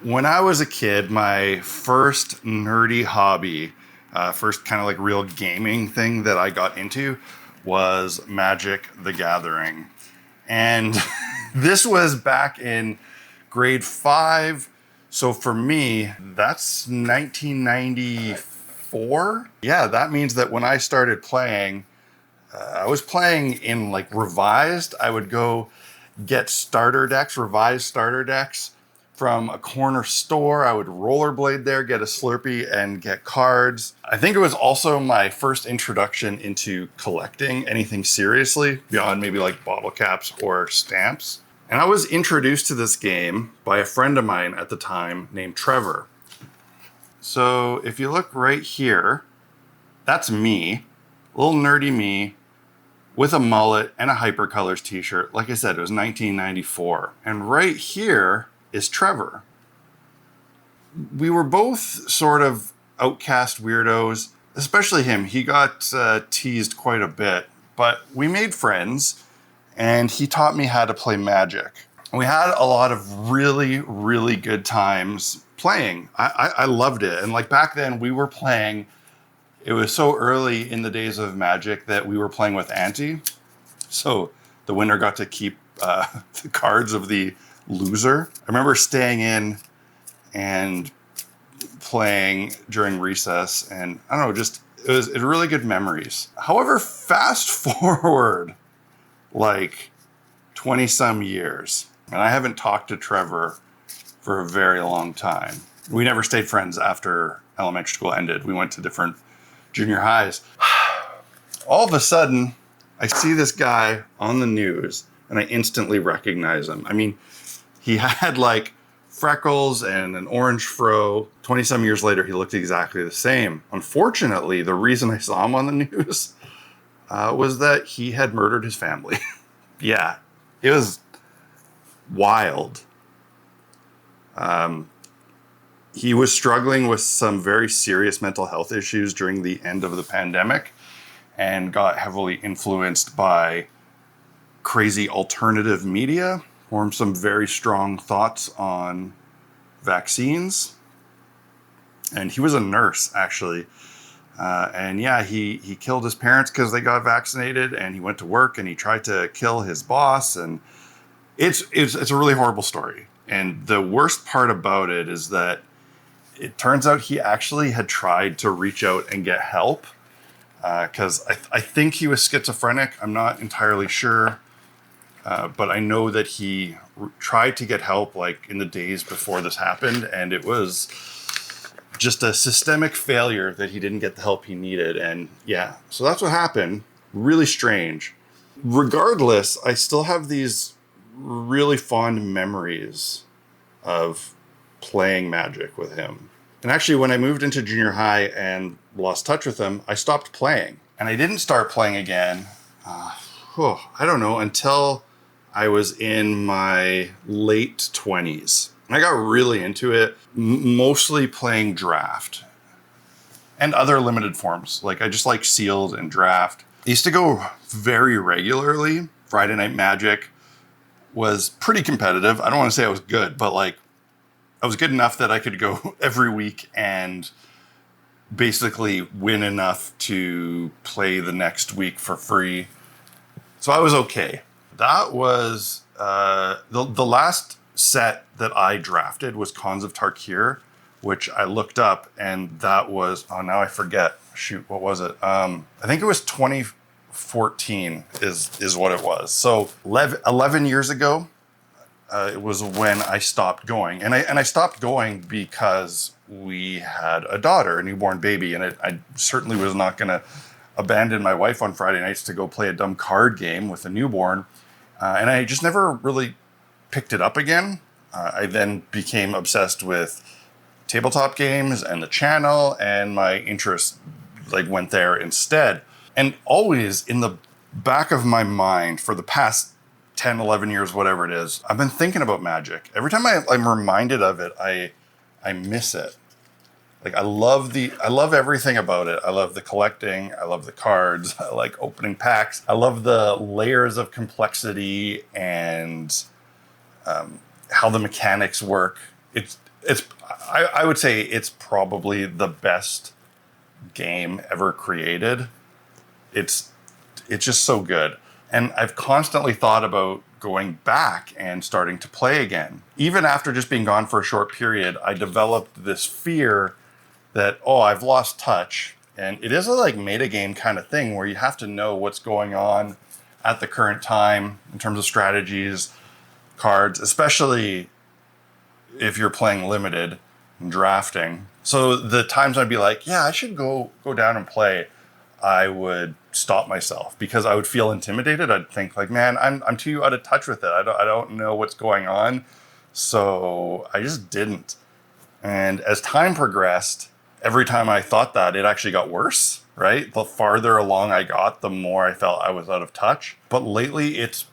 When I was a kid, my first nerdy hobby, first kind of like real gaming thing that I got into was Magic the Gathering. And this was back in grade 5. So for me, that's 1994. Yeah, that means that when I started playing, I was playing in like revised. I would go get starter decks, revised starter decks from a corner store. I would rollerblade there, get a Slurpee, and get cards. I think it was also my first introduction into collecting anything seriously beyond maybe like bottle caps or stamps. And I was introduced to this game by a friend of mine at the time named Trevor. So if you look right here, that's me, little nerdy me, with a mullet and a Hypercolors t-shirt. Like I said, it was 1994. And right here is Trevor. We were both sort of outcast weirdos, especially him. He got teased quite a bit, but we made friends and he taught me how to play Magic. We had a lot of really, really good times playing. I loved it. And like back then we were playing, it was so early in the days of Magic that we were playing with ante. So the winner got to keep the cards of the loser. I remember staying in and playing during recess, and I don't know, it was really good memories. However, fast forward like 20 some years, and I haven't talked to Trevor for a very long time. We never stayed friends after elementary school ended. We went to different junior highs. All of a sudden, I see this guy on the news and I instantly recognize him. I mean, he had like freckles and an orange fro. 20 some years later, he looked exactly the same. Unfortunately, the reason I saw him on the news was that he had murdered his family. Yeah, it was wild. He was struggling with some very serious mental health issues during the end of the pandemic and got heavily influenced by crazy alternative media, formed some very strong thoughts on vaccines. And he was a nurse, actually. And yeah, he killed his parents because they got vaccinated, and he went to work and he tried to kill his boss. And it's a really horrible story. And the worst part about it is that it turns out he actually had tried to reach out and get help because I think he was schizophrenic. I'm not entirely sure. But I know that he tried to get help like in the days before this happened, and it was just a systemic failure that he didn't get the help he needed. And yeah, so that's what happened. Really strange. Regardless, I still have these really fond memories of playing Magic with him. And actually, when I moved into junior high and lost touch with him, I stopped playing. And I didn't start playing again, I don't know, until I was in my late 20s. And I got really into it, mostly playing draft and other limited forms. Like I just like sealed and draft. I used to go very regularly. Friday Night Magic was pretty competitive. I don't want to say I was good, but like I was good enough that I could go every week and basically win enough to play the next week for free. So I was okay. That was the last set that I drafted was Cons of Tarkir, which I looked up, and that was, now I forget. Shoot, what was it? I think it was 2014 is what it was. So 11 years ago, it was when I stopped going. And I stopped going because we had a daughter, a newborn baby, and I certainly was not going to abandon my wife on Friday nights to go play a dumb card game with a newborn. And I just never really picked it up again. I then became obsessed with tabletop games and the channel, and my interest like went there instead. And always in the back of my mind for the past 10, 11 years, whatever it is, I've been thinking about Magic. Every time I'm reminded of it, I miss it. Like I love everything about it. I love the collecting. I love the cards. I like opening packs. I love the layers of complexity and how the mechanics work. I would say it's probably the best game ever created. It's it's just so good. And I've constantly thought about going back and starting to play again. Even after just being gone for a short period, I developed this fear that, oh, I've lost touch. And it is a like meta game kind of thing where you have to know what's going on at the current time in terms of strategies, cards, especially if you're playing limited and drafting. So the times I'd be like, yeah, I should go down and play, I would stop myself because I would feel intimidated. I'd think like, man, I'm too out of touch with it. I don't know what's going on. So I just didn't. And as time progressed, every time I thought that, it actually got worse, right? The farther along I got, the more I felt I was out of touch. But lately it's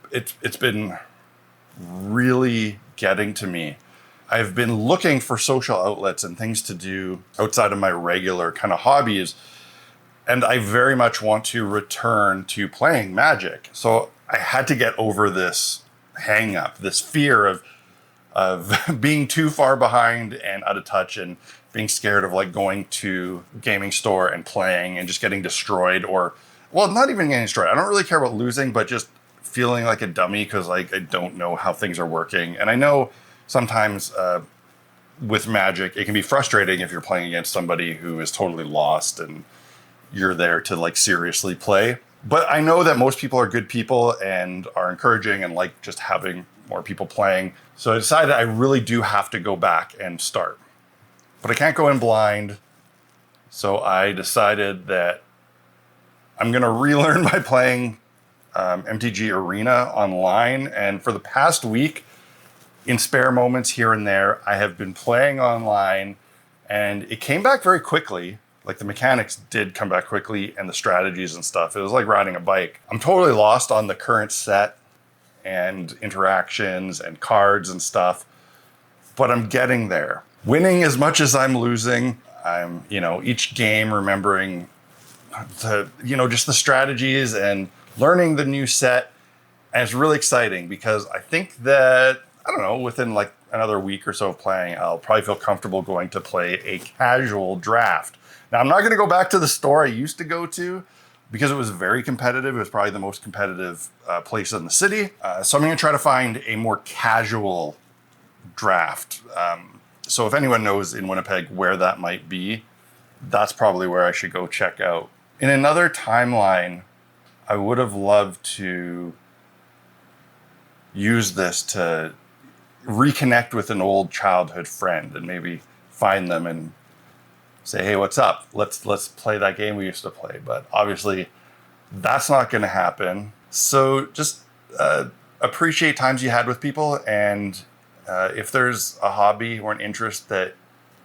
been really getting to me. I've been looking for social outlets and things to do outside of my regular kind of hobbies. And I very much want to return to playing Magic. So I had to get over this hang up, this fear of being too far behind and out of touch and being scared of like going to gaming store and playing and just getting destroyed or, well, not even getting destroyed. I don't really care about losing, but just feeling like a dummy because like I don't know how things are working. And I know sometimes with Magic, it can be frustrating if you're playing against somebody who is totally lost and you're there to like seriously play. But I know that most people are good people and are encouraging and like just having more people playing. So I decided I really do have to go back and start. But I can't go in blind. So I decided that I'm going to relearn by playing MTG Arena online. And for the past week, in spare moments here and there, I have been playing online and it came back very quickly. Like the mechanics did come back quickly and the strategies and stuff. It was like riding a bike. I'm totally lost on the current set and interactions and cards and stuff, but I'm getting there. Winning as much as I'm losing. I'm, each game remembering just the strategies and learning the new set. And it's really exciting because I think that, I don't know, within like another week or so of playing, I'll probably feel comfortable going to play a casual draft. Now, I'm not going to go back to the store I used to go to because it was very competitive. It was probably the most competitive place in the city. So I'm going to try to find a more casual draft. So if anyone knows in Winnipeg where that might be, that's probably where I should go check out. In another timeline, I would have loved to use this to reconnect with an old childhood friend and maybe find them and say, hey, what's up? Let's play that game we used to play. But obviously, that's not going to happen. So just appreciate times you had with people. And if there's a hobby or an interest that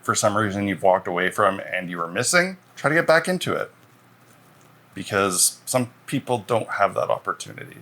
for some reason you've walked away from and you were missing, try to get back into it. Because some people don't have that opportunity.